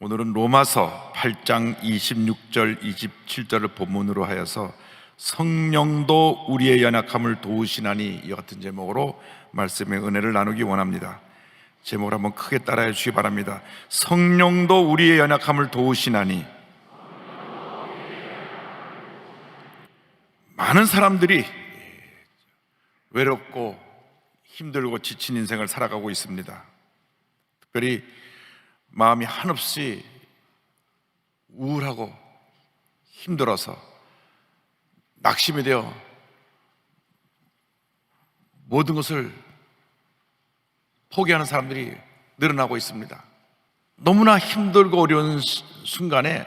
오늘은 로마서 8장 26절 27절을 본문으로 하여서 성령도 우리의 연약함을 도우시나니, 이 같은 제목으로 말씀의 은혜를 나누기 원합니다. 제목을 한번 크게 따라해 주시기 바랍니다. 성령도 우리의 연약함을 도우시나니. 많은 사람들이 외롭고 힘들고 지친 인생을 살아가고 있습니다. 특별히 마음이 한없이 우울하고 힘들어서 낙심이 되어 모든 것을 포기하는 사람들이 늘어나고 있습니다. 너무나 힘들고 어려운 순간에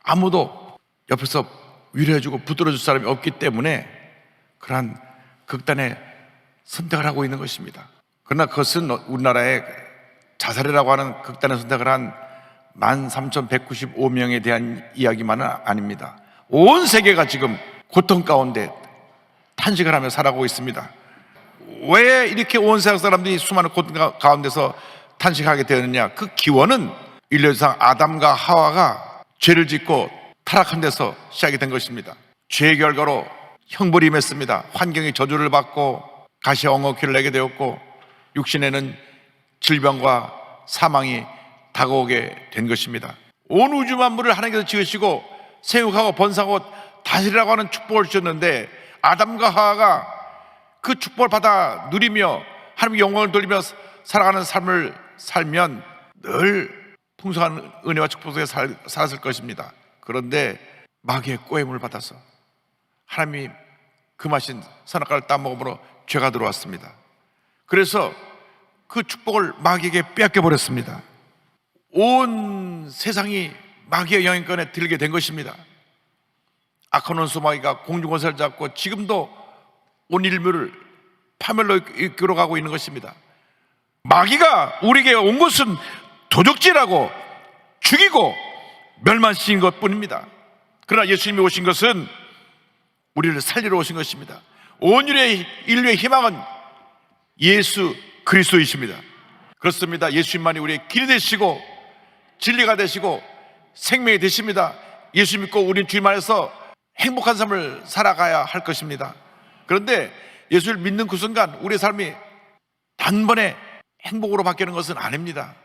아무도 옆에서 위로해주고 붙들어줄 사람이 없기 때문에 그러한 극단의 선택을 하고 있는 것입니다. 그러나 그것은 우리나라의 자살이라고 하는 극단의 선택을 한 13,195명에 대한 이야기만은 아닙니다. 온 세계가 지금 고통 가운데 탄식을 하며 살아가고 있습니다. 왜 이렇게 온 세상 사람들이 수많은 고통 가운데서 탄식하게 되었느냐? 그 기원은 인류상 아담과 하와가 죄를 짓고 타락한 데서 시작이 된 것입니다. 죄의 결과로 형벌이 임했습니다. 환경이 저주를 받고 가시와 엉겅퀴를 내게 되었고, 육신에는 질병과 사망이 다가오게 된 것입니다. 온 우주 만물을 하나님께서 지으시고 생육하고 번성하고 다스리라고 하는 축복을 주셨는데, 아담과 하와가 그 축복을 받아 누리며 하나님께 영광을 돌리며 살아가는 삶을 살면 늘 풍성한 은혜와 축복 속에 살았을 것입니다. 그런데 마귀의 꼬임을 받아서 하나님이 금하신 선악과를 따먹음으로 죄가 들어왔습니다. 그래서 그 축복을 마귀에게 빼앗겨버렸습니다. 온 세상이 마귀의 영향권에 들게 된 것입니다. 악한 원수 마귀가 공중권세를 잡고 지금도 온 인류를 파멸로 이끌어가고 있는 것입니다. 마귀가 우리에게 온 것은 도적질하고 죽이고 멸망시킨 것뿐입니다. 그러나 예수님이 오신 것은 우리를 살리러 오신 것입니다. 온 인류의 희망은 예수 그리스도이십니다. 그렇습니다. 예수님만이 우리의 길이 되시고 진리가 되시고 생명이 되십니다. 예수 믿고 우리는 주님 안에서 행복한 삶을 살아가야 할 것입니다. 그런데 예수를 믿는 그 순간 우리의 삶이 단번에 행복으로 바뀌는 것은 아닙니다.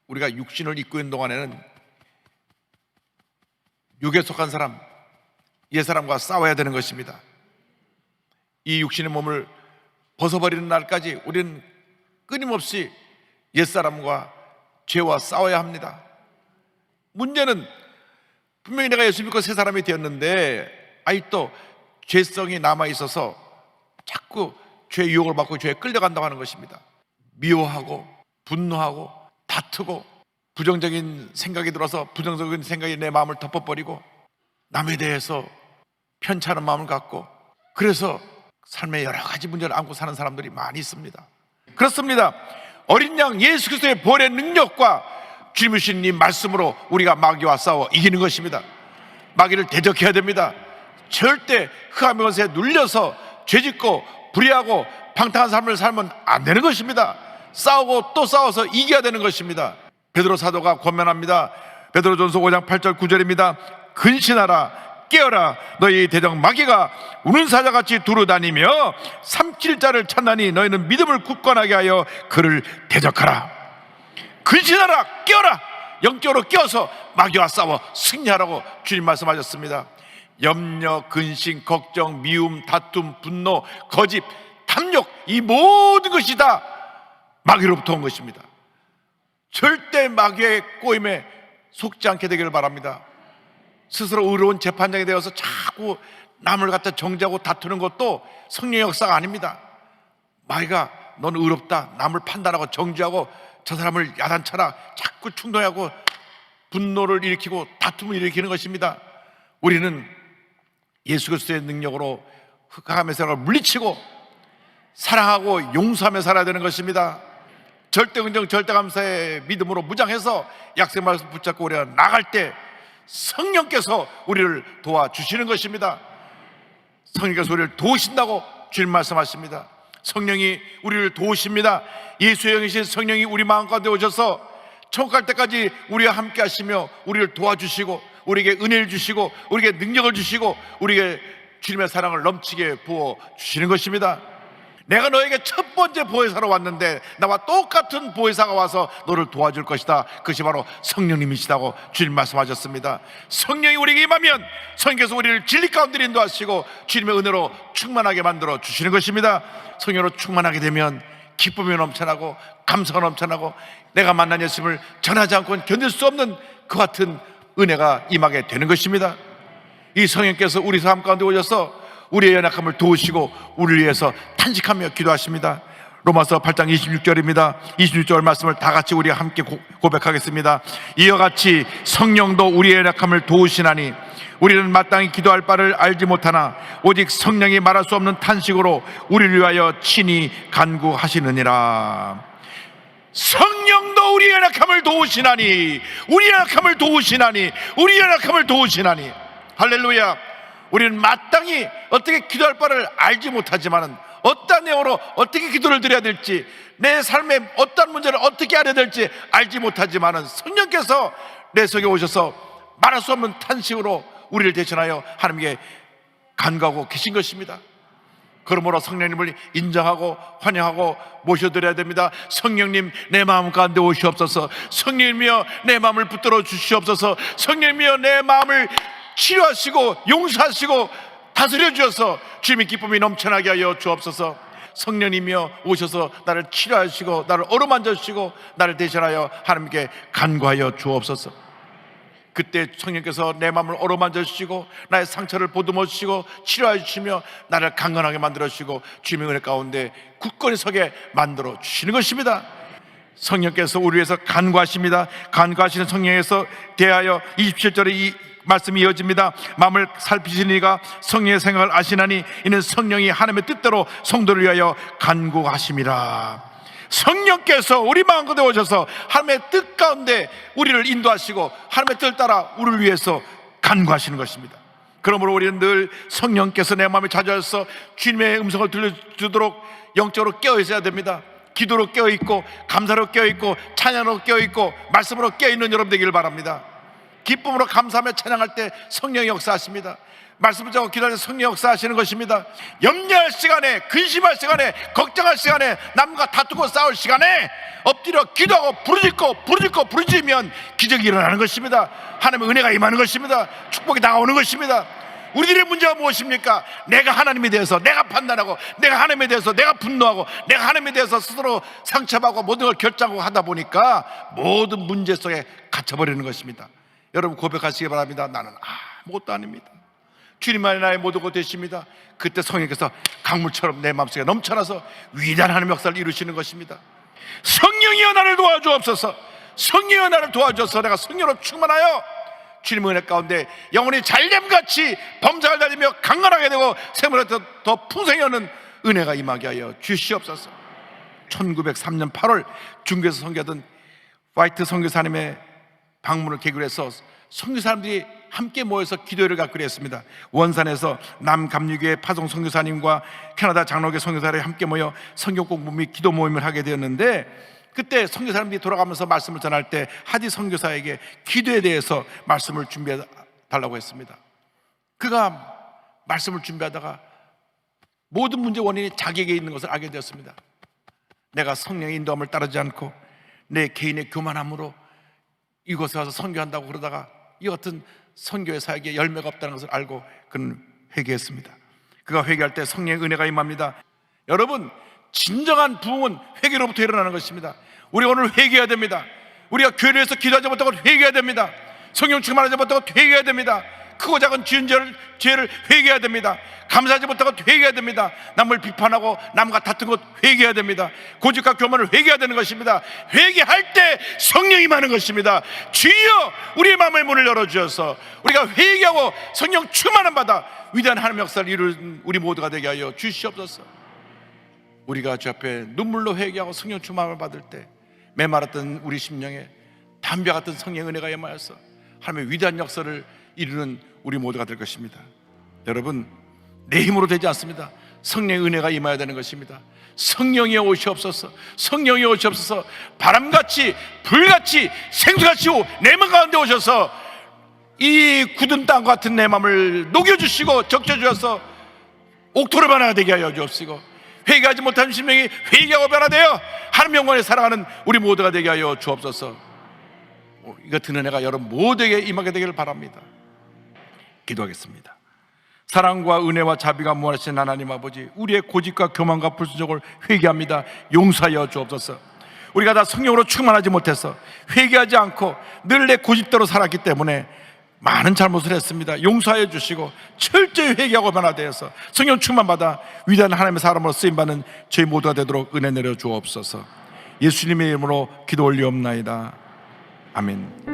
우리가 육신을 입고 있는 동안에는 육에 속한 사람, 옛사람과 싸워야 되는 것입니다. 이 육신의 몸을 벗어버리는 날까지 우리는 끊임없이 옛사람과 죄와 싸워야 합니다. 문제는 분명히 내가 예수 믿고 새 사람이 되었는데 아직도 죄성이 남아있어서 자꾸 죄의 유혹을 받고 죄에 끌려간다고 하는 것입니다. 미워하고 분노하고 다투고 부정적인 생각이 들어서 부정적인 생각이 내 마음을 덮어버리고 남에 대해서 편찮은 마음을 갖고, 그래서 삶의 여러 가지 문제를 안고 사는 사람들이 많이 있습니다. 그렇습니다. 어린 양 예수 그리스도의 보혈의 능력과 주님이신 이 말씀으로 우리가 마귀와 싸워 이기는 것입니다. 마귀를 대적해야 됩니다. 절대 흑암의 권세에 눌려서 죄짓고 불의하고 방탕한 삶을 살면 안 되는 것입니다. 싸우고 또 싸워서 이겨야 되는 것입니다. 베드로 사도가 권면합니다. 베드로전서 5장 8절 9절입니다. 근신하라, 깨어라, 너희 대적 마귀가 우는 사자같이 두루다니며 삼킬 자를 찾나니 너희는 믿음을 굳건하게 하여 그를 대적하라. 근신하라, 깨어라, 영적으로 깨어서 마귀와 싸워 승리하라고 주님 말씀하셨습니다. 염려, 근심, 걱정, 미움, 다툼, 분노, 거짓, 탐욕, 이 모든 것이 다 마귀로부터 온 것입니다. 절대 마귀의 꼬임에 속지 않게 되기를 바랍니다. 스스로 의로운 재판장이 되어서 자꾸 남을 갖다 정죄하고 다투는 것도 성령의 역사가 아닙니다. 마귀가 넌 의롭다, 남을 판단하고 정죄하고 저 사람을 야단쳐라, 자꾸 충동하고 분노를 일으키고 다툼을 일으키는 것입니다. 우리는 예수 그리스도의 능력으로 흑암의 세력을 물리치고 사랑하고 용서하며 살아야 되는 것입니다. 절대 긍정, 절대 감사의 믿음으로 무장해서 약속의 말씀 붙잡고 우리가 나갈 때 성령께서 우리를 도와주시는 것입니다. 성령께서 우리를 도우신다고 주님 말씀하십니다. 성령이 우리를 도우십니다. 예수의 영이신 성령이 우리 마음 가운데 오셔서 천국 갈 때까지 우리와 함께 하시며 우리를 도와주시고 우리에게 은혜를 주시고 우리에게 능력을 주시고 우리에게 주님의 사랑을 넘치게 부어 주시는 것입니다. 내가 너에게 첫 번째 보혜사로 왔는데 나와 똑같은 보혜사가 와서 너를 도와줄 것이다. 그것이 바로 성령님이시다고 주님 말씀하셨습니다. 성령이 우리에게 임하면 성령께서 우리를 진리 가운데 인도하시고 주님의 은혜로 충만하게 만들어 주시는 것입니다. 성령으로 충만하게 되면 기쁨이 넘쳐나고 감사가 넘쳐나고 내가 만난 예수님을 전하지 않고는 견딜 수 없는 그 같은 은혜가 임하게 되는 것입니다. 이 성령께서 우리 삶 가운데 오셔서 우리의 연약함을 도우시고 우리를 위해서 탄식하며 기도하십니다. 로마서 8장 26절입니다 26절 말씀을 다 같이 우리가 함께 고백하겠습니다. 이와 같이 성령도 우리의 연약함을 도우시나니 우리는 마땅히 기도할 바를 알지 못하나 오직 성령이 말할 수 없는 탄식으로 우리를 위하여 친히 간구하시느니라. 성령도 우리의 연약함을 도우시나니, 우리의 연약함을 도우시나니, 우리의 연약함을 도우시나니. 할렐루야. 우리는 마땅히 어떻게 기도할 바를 알지 못하지만은 어떤 내용으로 어떻게 기도를 드려야 될지, 내 삶의 어떤 문제를 어떻게 알아야 될지 알지 못하지만은 성령께서 내 속에 오셔서 말할 수 없는 탄식으로 우리를 대신하여 하나님께 간구하고 계신 것입니다. 그러므로 성령님을 인정하고 환영하고 모셔드려야 됩니다. 성령님, 내 마음 가운데 오시옵소서. 성령님이여, 내 마음을 붙들어 주시옵소서. 성령님이여, 내 마음을 치료하시고 용서하시고 다스려 주셔서 주님의 기쁨이 넘쳐나게 하여 주옵소서. 성령님이여 오셔서 나를 치료하시고 나를 어루만져 주시고 나를 대신하여 하나님께 간구하여 주옵소서. 그때 성령께서 내 마음을 어루만져 주시고 나의 상처를 보듬어 주시고 치료해 주시며 나를 강건하게 만들어 주시고 주님의 은혜 가운데 굳건히 서게 만들어 주시는 것입니다. 성령께서 우리 위해서 간구하십니다. 간구하시는 성령에서 대하여 27절에 이 말씀이 이어집니다. 마음을 살피시는 이가 성령의 생각을 아시나니 이는 성령이 하나님의 뜻대로 성도를 위하여 간구하심이라. 성령께서 우리 마음 가운데 오셔서 하나님의 뜻 가운데 우리를 인도하시고 하나님의 뜻을 따라 우리를 위해서 간구하시는 것입니다. 그러므로 우리는 늘 성령께서 내 마음에 찾아와서 주님의 음성을 들려주도록 영적으로 깨어 있어야 됩니다. 기도로 깨어 있고 감사로 깨어 있고 찬양으로 깨어 있고 말씀으로 깨어 있는 여러분 되기를 바랍니다. 기쁨으로 감사하며 찬양할 때 성령이 역사하십니다. 말씀을 잡고 기도할 때 성령 역사하시는 것입니다. 염려할 시간에, 근심할 시간에, 걱정할 시간에, 남과 다투고 싸울 시간에 엎드려 기도하고 부르짖으면 기적이 일어나는 것입니다. 하나님의 은혜가 임하는 것입니다. 축복이 다가오는 것입니다. 우리들의 문제가 무엇입니까? 내가 하나님에 대해서 내가 판단하고, 내가 하나님에 대해서 내가 분노하고, 내가 하나님에 대해서 스스로 상처받고 모든 걸 결정하고 하다 보니까 모든 문제 속에 갇혀버리는 것입니다. 여러분 고백하시기 바랍니다. 나는 아무것도 아닙니다. 주님만이 나의 모든 것 되십니다. 그때 성령께서 강물처럼 내 마음속에 넘쳐나서 위대한 하나님의 역사를 이루시는 것입니다. 성령이여 나를 도와주옵소서. 성령이여 나를 도와주셔서 내가 성령으로 충만하여 주님의 은혜 가운데 영혼이 잘됨같이 범사를 달리며 강건하게 되고 생명을 더 풍성히 하는 은혜가 임하게 하여 주시옵소서. 1903년 8월 중국에서 선교하던 화이트 선교사님의 방문을 계기로 해서 선교사님들이 함께 모여서 기도회를 갖기로 했습니다. 원산에서 남감리교회 파송 선교사님과 캐나다 장로교 선교사들이 함께 모여 성경 공부 및 기도 모임을 하게 되었는데, 그때 선교사님들이 돌아가면서 말씀을 전할 때 하디 선교사에게 기도에 대해서 말씀을 준비해 달라고 했습니다. 그가 말씀을 준비하다가 모든 문제 원인이 자기에게 있는 것을 알게 되었습니다. 내가 성령의 인도함을 따르지 않고 내 개인의 교만함으로 이곳에 와서 선교한다고 그러다가 이 같은 선교의 사역에 열매가 없다는 것을 알고 그는 회개했습니다. 그가 회개할 때 성령의 은혜가 임합니다. 여러분, 진정한 부흥은 회개로부터 일어나는 것입니다. 우리가 오늘 회개해야 됩니다. 우리가 교회를 위해서 기도하지 못하고 회개해야 됩니다. 성령 충만하지 못하고 회개해야 됩니다. 크고 작은 죄를 회개해야 됩니다. 감사하지 못하고 회개해야 됩니다. 남을 비판하고 남과 다툰 것 회개해야 됩니다. 고집과 교만을 회개해야 되는 것입니다. 회개할 때 성령이 임하는 것입니다. 주여 우리의 마음의 문을 열어주셔서 우리가 회개하고 성령 충만함 받아 위대한 하나님의 역사를 이루는 우리 모두가 되게 하여 주시옵소서. 우리가 주 앞에 눈물로 회개하고 성령 충만함을 받을 때 메마랐던 우리 심령에 담배 같은 성령의 은혜가 임하여서 하나님의 위대한 역사를 이루는 우리 모두가 될 것입니다. 여러분, 내 힘으로 되지 않습니다. 성령의 은혜가 임해야 되는 것입니다. 성령이 오시옵소서. 성령이 오시옵소서. 바람같이 불같이 생수같이 내 마음 가운데 오셔서 이 굳은 땅 같은 내 마음을 녹여주시고 적셔주셔서 옥토로 변화되게 하여 주옵시고, 회개하지 못한 심령이 회개하고 변화되어 하나님 영광에 살아가는 우리 모두가 되게 하여 주옵소서. 이거 듣는 은혜가 여러분 모두에게 임하게 되기를 바랍니다. 기도하겠습니다. 사랑과 은혜와 자비가 무한하신 하나님 아버지, 우리의 고집과 교만과 불순종을 회개합니다. 용서하여 주옵소서. 우리가 다 성령으로 충만하지 못해서 회개하지 않고 늘 내 고집대로 살았기 때문에 많은 잘못을 했습니다. 용서하여 주시고 철저히 회개하고 변화되어서 성령 충만받아 위대한 하나님의 사람으로 쓰임받는 저희 모두가 되도록 은혜 내려 주옵소서. 예수님의 이름으로 기도 올리옵나이다. 아멘.